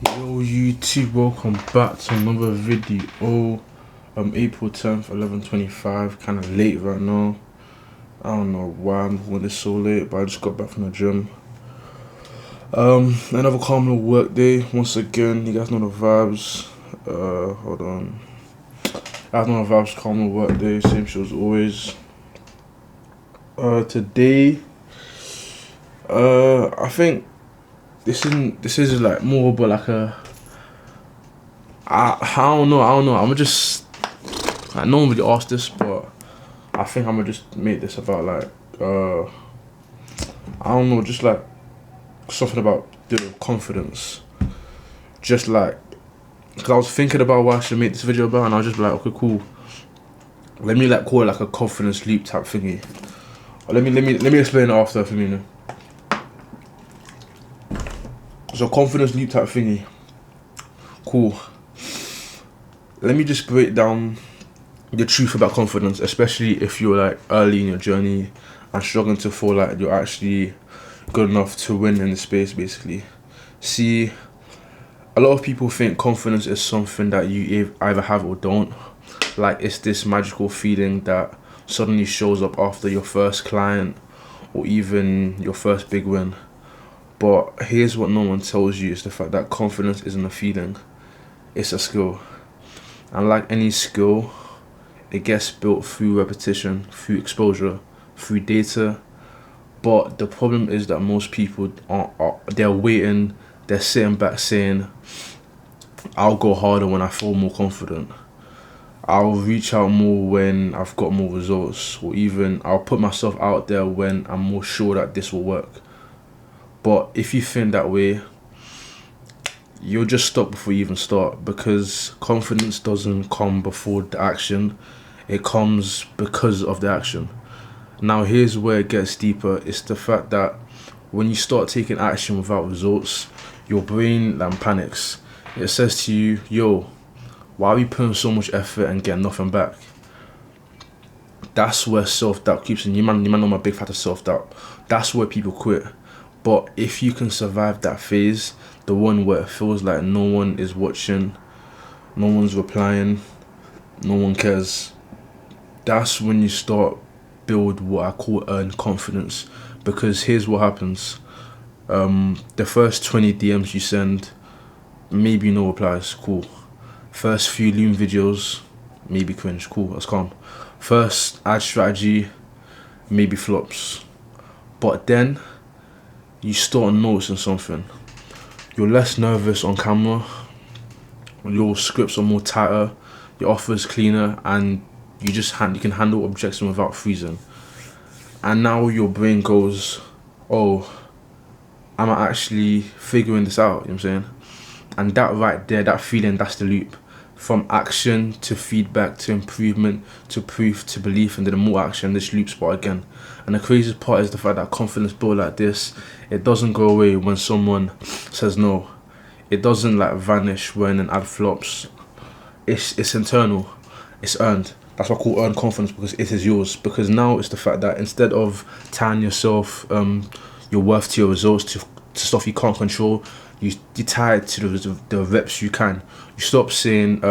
Yo YouTube, welcome back to another video. April 10th, 11:25, kind of late right now. I don't know why I'm doing this so late, but I just got back from the gym. Another calm little work day. Once again, you guys know the vibes. Hold on. I know the vibes, calm little work day, same shit as always. Today, I think this is like more about like I don't know. I'ma just, like, no one really asked this, but I think I'ma just make this about like I don't know, just like something about the confidence. Just like, cause I was thinking about what I should make this video about, and I was just like, okay, cool. Let me like call it like a confidence loop type thingy. Or let me explain it after for me, you know. So confidence loop type thingy. Cool. Let me just break down the truth about confidence, especially if you're like early in your journey and struggling to feel like you're actually good enough to win in the space, basically. See, a lot of people think confidence is something that you either have or don't. Like, it's this magical feeling that suddenly shows up after your first client or even your first big win. But here's what no one tells you, is the fact that confidence isn't a feeling, it's a skill. And like any skill, it gets built through repetition, through exposure, through data. But the problem is that most people they're waiting, they're sitting back saying, I'll go harder when I feel more confident. I'll reach out more when I've got more results, or even I'll put myself out there when I'm more sure that this will work. But if you think that way, you'll just stop before you even start, because confidence doesn't come before the action, it comes because of the action. Now here's where it gets deeper. It's the fact that when you start taking action without results, your brain panics. It says to you, yo, why are we putting so much effort and getting nothing back? That's where self-doubt creeps in. You might know I'm a big fan of self-doubt. That's where people quit. But if you can survive that phase, the one where it feels like no one is watching, no one's replying, no one cares, that's when you start build what I call earned confidence. Because here's what happens. The first 20 DMs you send, maybe no replies, cool. First few Loom videos, maybe cringe, cool, that's calm. First ad strategy, maybe flops. But then you start noticing something. You're less nervous on camera, your scripts are more tighter, your offer's cleaner, and you can handle objection without freezing. And now your brain goes, oh, I'm actually figuring this out, you know what I'm saying? And that right there, that feeling, that's the loop. From action to feedback to improvement to proof to belief, and then more action, this loop spot again. And the craziest part is the fact that confidence built like this, it doesn't go away when someone says no. It doesn't like vanish when an ad flops. It's internal, it's earned. That's what I call earned confidence, because it is yours. Because now it's the fact that instead of tying yourself, your worth to your results, to stuff you can't control, you tie it to the reps you can. You stop saying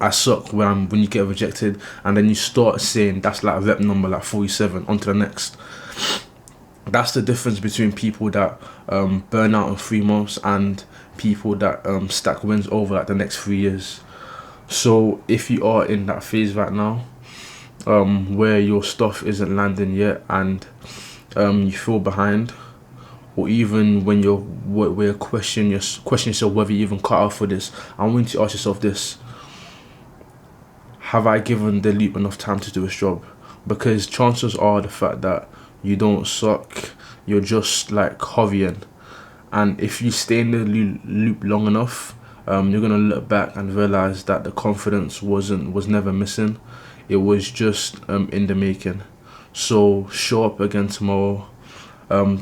I suck when you get rejected, and then you start saying that's like rep number like 47, on to the next. That's the difference between people that burn out in 3 months and people that stack wins over like the next 3 years. So if you are in that phase right now, where your stuff isn't landing yet and you feel behind, or even when you're questioning yourself whether you even cut out for this, I want you to ask yourself this: have I given the loop enough time to do its job? Because chances are the fact that you don't suck, you're just like hovering. And if you stay in the loop long enough, you're gonna look back and realize that the confidence was never missing. It was just in the making. So show up again tomorrow.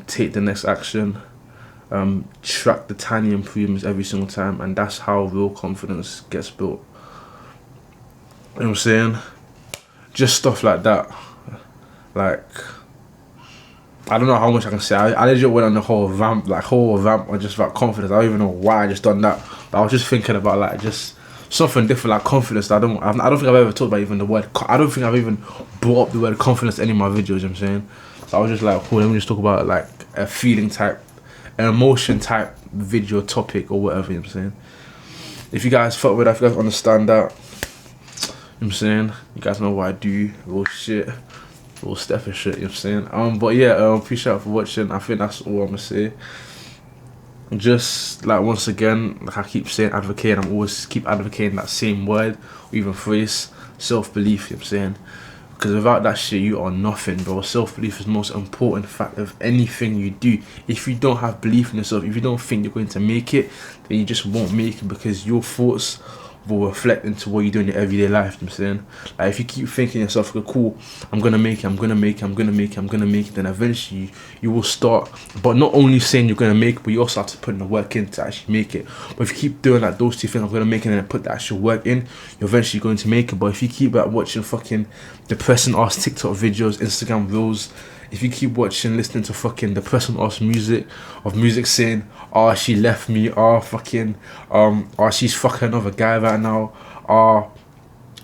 Take the next action. Track the tiny improvements every single time, and that's how real confidence gets built. You know what I'm saying? Just stuff like that. Like, I don't know how much I can say. I legit went on the whole vamp on just about confidence. I don't even know why I just done that. But I was just thinking about like just something different, like confidence. I don't think I've ever talked about even the word. I don't think I've even brought up the word confidence in any of my videos. You know what I'm saying? So I was just like, let me just talk about like a feeling type, an emotion type video topic or whatever. You know what I'm saying? If you guys fuck with that, if you guys understand that, you know what I'm saying? You guys know what I do. Real shit. Real stuff and shit, you know what I'm saying? But yeah, appreciate for watching. I think that's all I'm gonna say. Just like once again, like I keep saying, advocate. I'm always keep advocating that same word, or even phrase, self-belief, you know what I'm saying? Because without that shit, you are nothing, bro. Self-belief is the most important fact of anything you do. If you don't have belief in yourself, if you don't think you're going to make it, then you just won't make it, because your thoughts will reflect into what you do in your everyday life. You know what I'm saying? Like if you keep thinking yourself, okay, cool, I'm gonna make it, I'm gonna make it, I'm gonna make it, I'm gonna make it, then eventually you will start, but not only saying you're gonna make it, but you also have to put in the work in to actually make it. But if you keep doing like those two things, I'm gonna make it, and then put the actual work in, you're eventually going to make it. But if you keep like watching fucking depressing ass TikTok videos, Instagram reels, if you keep watching, listening to fucking depressing ass music saying, oh, she left me, oh, fucking, oh, she's fucking another guy right now, oh,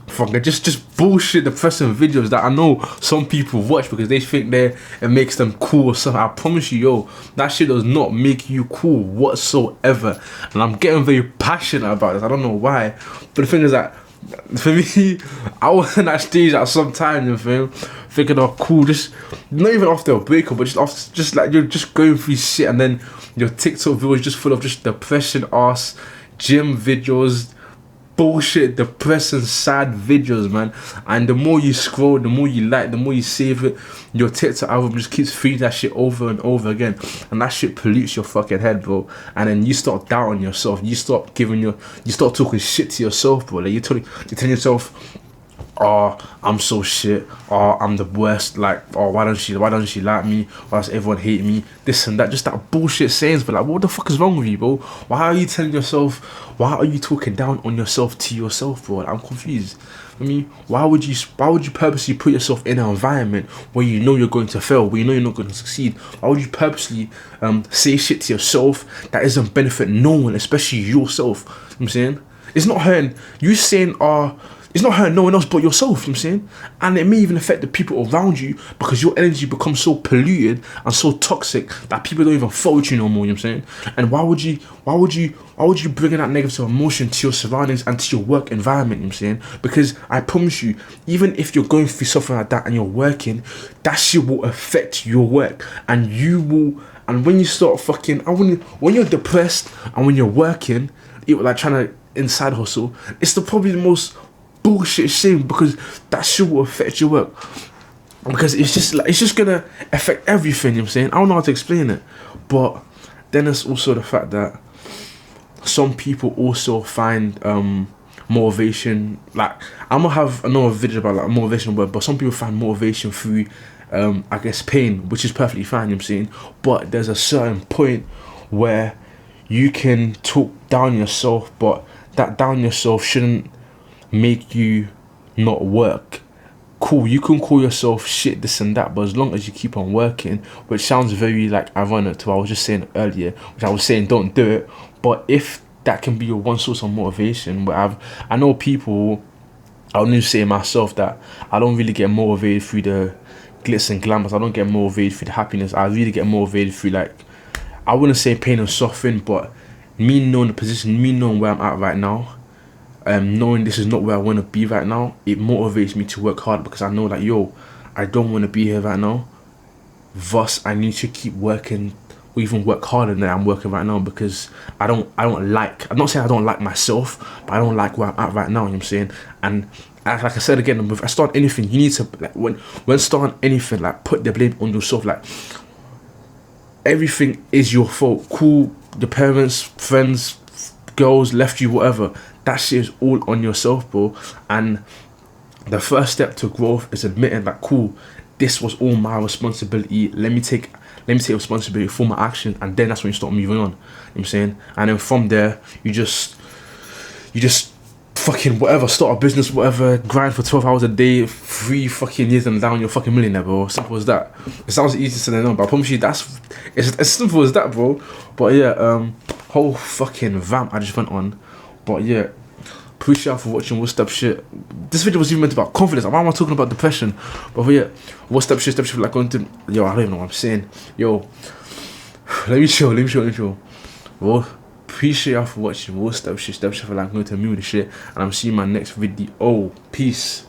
fucking just bullshit depressing videos that I know some people watch because they think it makes them cool or something. I promise you, yo, that shit does not make you cool whatsoever. And I'm getting very passionate about this. I don't know why, but the thing is that for me, I was in that stage at some time, you know, thinking, oh, cool, just not even after a breakup, but just after, just like you're just going through shit, and then your TikTok videos just full of just depression ass gym videos, bullshit, depressing, sad videos, man. And the more you scroll, the more you like, the more you save it, your TikTok album just keeps feeding that shit over and over again, and that shit pollutes your fucking head, bro. And then you start doubting yourself, you start talking shit to yourself, bro. Like you're telling yourself, oh, I'm so shit, oh, I'm the worst, like, oh, why don't she like me, why does everyone hate me, this and that, just that bullshit sayings. But like, what the fuck is wrong with you, bro? Why are you telling yourself, why are you talking down on yourself to yourself, bro? Like, I'm confused. I mean, why would you purposely put yourself in an environment where you know you're going to fail, where you know you're not going to succeed? Why would you purposely say shit to yourself that doesn't benefit no one, especially yourself? You know what I'm saying? It's not hurting you saying, it's not hurting no one else but yourself, you know what I'm saying? And it may even affect the people around you, because your energy becomes so polluted and so toxic that people don't even follow you no more, you know what I'm saying? And why would you bring that negative emotion to your surroundings and to your work environment, you know what I'm saying? Because I promise you, even if you're going through something like that and you're working, that shit will affect your work, and you will, and when you start fucking, and when you're depressed and when you're working, like trying to inside hustle, it's probably the most bullshit shame, because that shit will affect your work, because it's just gonna affect everything, you know what I'm saying? I don't know how to explain it. But then there's also the fact that some people also find motivation, like I'm gonna have another video about like motivation work, but some people find motivation through I guess pain, which is perfectly fine, you know what I'm saying? But there's a certain point where you can talk down yourself, but that down yourself shouldn't make you not work. Cool, you can call yourself shit, this and that, but as long as you keep on working, which sounds very like ironic to what I was just saying earlier, which I was saying don't do it, but if that can be your one source of motivation, where I know people, I don't even say myself that I don't really get motivated through the glitz and glamours, I don't get motivated through the happiness, I really get motivated through, like, I wouldn't say pain and suffering, but me knowing the position, me knowing where I'm at right now, knowing this is not where I want to be right now, it motivates me to work hard, because I know that, yo, I don't want to be here right now, thus I need to keep working, or even work harder than I'm working right now, because I'm not saying I don't like myself, but I don't like where I'm at right now, you know what I'm saying? And like I said again, if I start anything, you need to, like, when starting anything, like, put the blame on yourself. Like, everything is your fault. Cool, your parents, friends, girls left you, whatever, that shit is all on yourself, bro. And the first step to growth is admitting that, cool, this was all my responsibility, let me take responsibility for my action, and then that's when you start moving on, you know what I'm saying? And then from there, you just fucking whatever, start a business, whatever, grind for 12 hours a day, 3 fucking years and down, you're fucking millionaire, bro. Simple as that. It sounds easy to know, but I promise you it's as simple as that, bro. But yeah, whole fucking vamp I just went on. But yeah, appreciate you for watching What's Up Shit. This video was even meant about confidence. Why am I talking about depression? But yeah, What's Up Shit, like going to, yo, I don't even know what I'm saying. Yo, let me chill. Well, appreciate y'all for watching. What's Up Shit, for like going to mute the shit. And I'm seeing my next video. Peace.